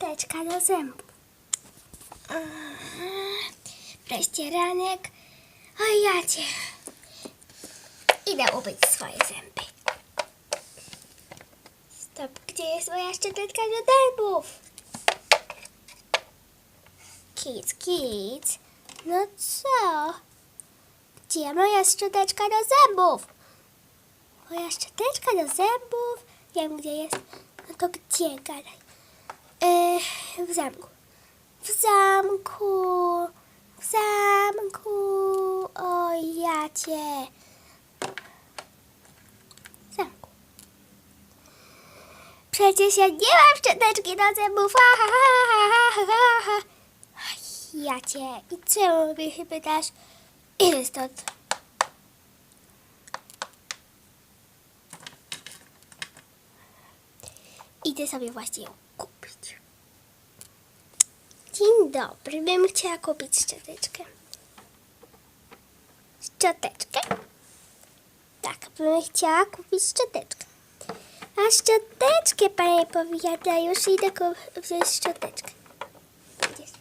szczoteczka do zębów. Prześcieranek. O jacie. Idę umyć swoje zęby. Stop, gdzie jest moja szczoteczka do zębów? Kic. No co? Gdzie moja szczoteczka do zębów? Moja szczoteczka do zębów? Wiem, gdzie jest. No to gdzie, gadaj? W zamku. W zamku. W zamku. O jacie. W zamku. Przecież ja nie mam szczoteczki do zębów. Jacie. I czemu mi się pytasz? Ile stąd? Idę sobie właśnie ją kupić. Dzień dobry, bym chciała kupić szczoteczkę. Szczoteczkę? Tak, bym chciała kupić szczoteczkę. A szczoteczkę pani powiada, już idę wziąć szczoteczkę. Gdzie jest?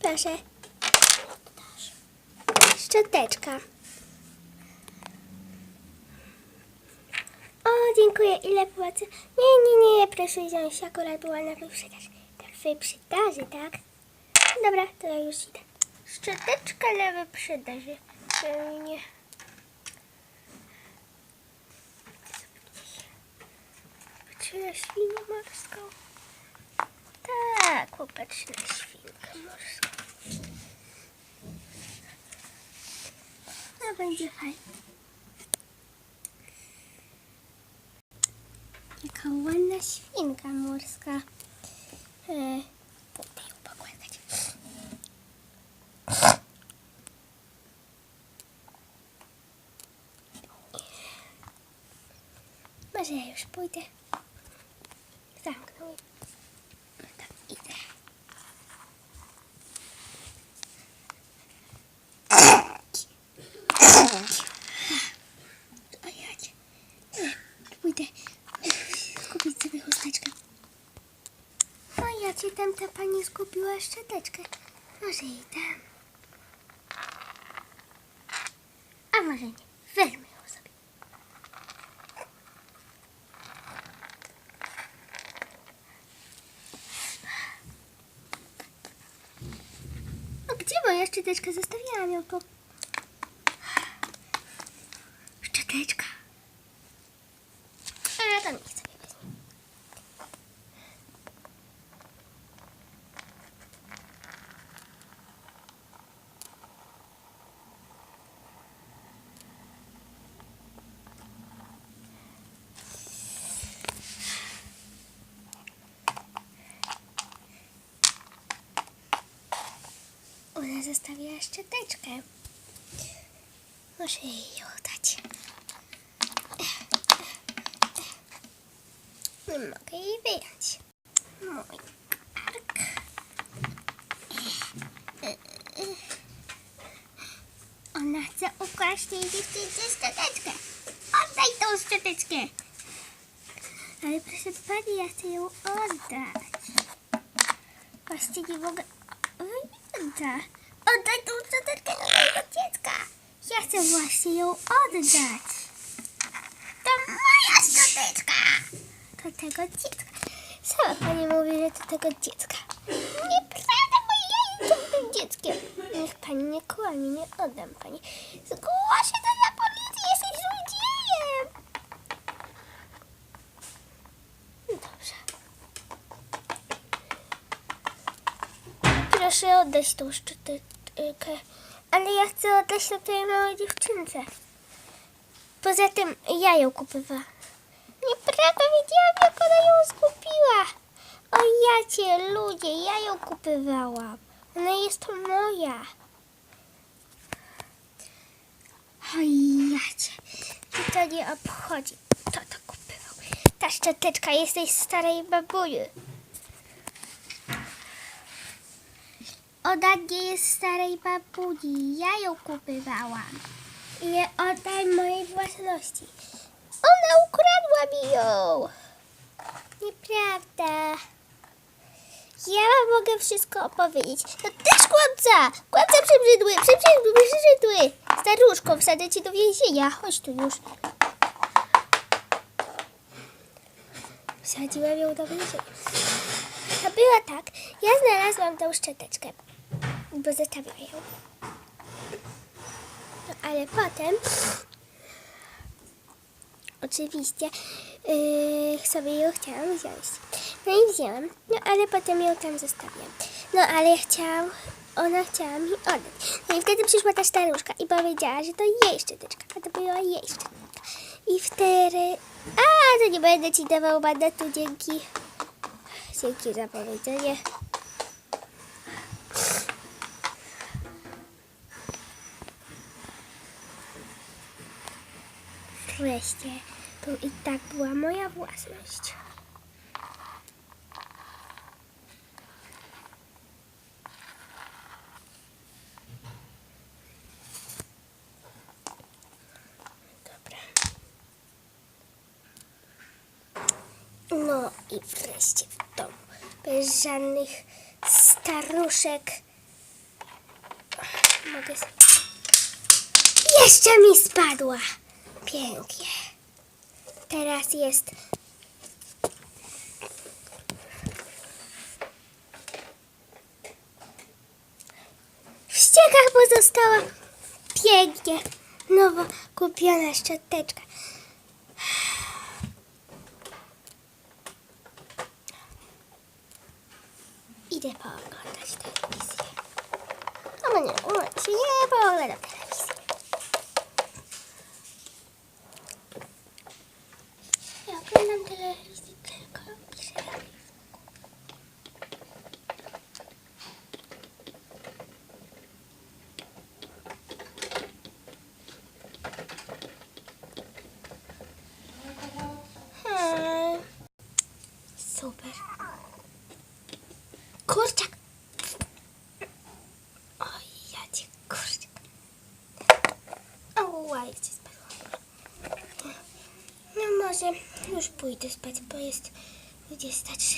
Proszę. Szczoteczka. O, dziękuję. Ile płacę? Nie, proszę wziąć. Akurat była na wyprzedaży. Tak, wyprzedaży, tak? Dobra, to ja już idę. Szczoteczka na wyprzedaży. Nie. Patrzę na świnię morską. Tak, popatrz na świnkę morską. No, będzie fajnie. Jaka ładna świnka morska. Tutaj ją pokładać. Może ja już pójdę. Zamknął. No tak, idę. O jacie. Pójdę kupić sobie chusteczkę. O jacie, tam ta pani zgubiła szczoteczkę. Może jej dam. A może nie. Wezmę ją sobie. O, gdzie moja szczoteczka? Zostawiłam ją tu. Szczoteczka. A to nie chcę. Ona zostawiła szczoteczkę. Muszę jej ją dać. Nie mogę jej wyjąć. Mój kark. Ona chce ukraść jej dziewczynce szczoteczkę. Oddaj tą szczoteczkę. Ale proszę pani, ja chcę ją oddać. Właśnie nie mogę... Oddaj. Oddaj tą szczoteczkę do mojego dziecka. Ja chcę właśnie ją oddać. To moja szczoteczka. Do tego dziecka. Sama pani mówi, że do tego dziecka. Nieprawda, bo ja jestem tym dzieckiem. Niech pani nie kłamie, nie oddam pani. Zgłoszę to na policję, jesteś złodziejem. Dobrze. Proszę oddać tą szczoteczkę. Ale ja chcę oddać to tej małej dziewczynce. Poza tym ja ją kupowałam. Nieprawda, widziałam, jak ona ją zgubiła. O jacie, ludzie, ja ją kupowałam. Ona jest moja. O jacie, to nie obchodzi. Kto to kupował? Ta szczoteczka jest tej starej babuni. Ona nie jest starej babuni. Ja ją kupowałam. Nie oddaj mojej własności. Ona ukradła mi ją. Nieprawda. Ja wam mogę wszystko opowiedzieć. No też kłamca! Kłamca przebrzydły! Staruszko, wsadzę cię do więzienia. Chodź tu już. Wsadziłam ją do więzienia. To było tak. Ja znalazłam tą szczoteczkę, bo zostawiłam ją. No ale potem oczywiście sobie ją chciałam wziąć. No i wzięłam. No ale potem ją tam zostawiłam. No ale ona chciała mi oddać. No i wtedy przyszła ta staruszka i powiedziała, że to jej szczoteczka. A to była jej szczoteczka. I wtedy... to nie będę ci dawał mandatu, dzięki. Dzięki za powiedzenie. Wreszcie, to i tak była moja własność. Dobra. No i wreszcie w domu. Bez żadnych staruszek. Mogę... Jeszcze mi spadła. Pięknie. Teraz jest... W ściekach pozostała pięknie nowo kupiona szczoteczka. Idę pooglądać telewizję. No nie pooglądam telewizji. Ja oglądam telewizję tylko przerywę. Super. Kurczak. Oj, ja cię kurczak. O, jak cię spadło. No może już pójdę spać, bo jest 23.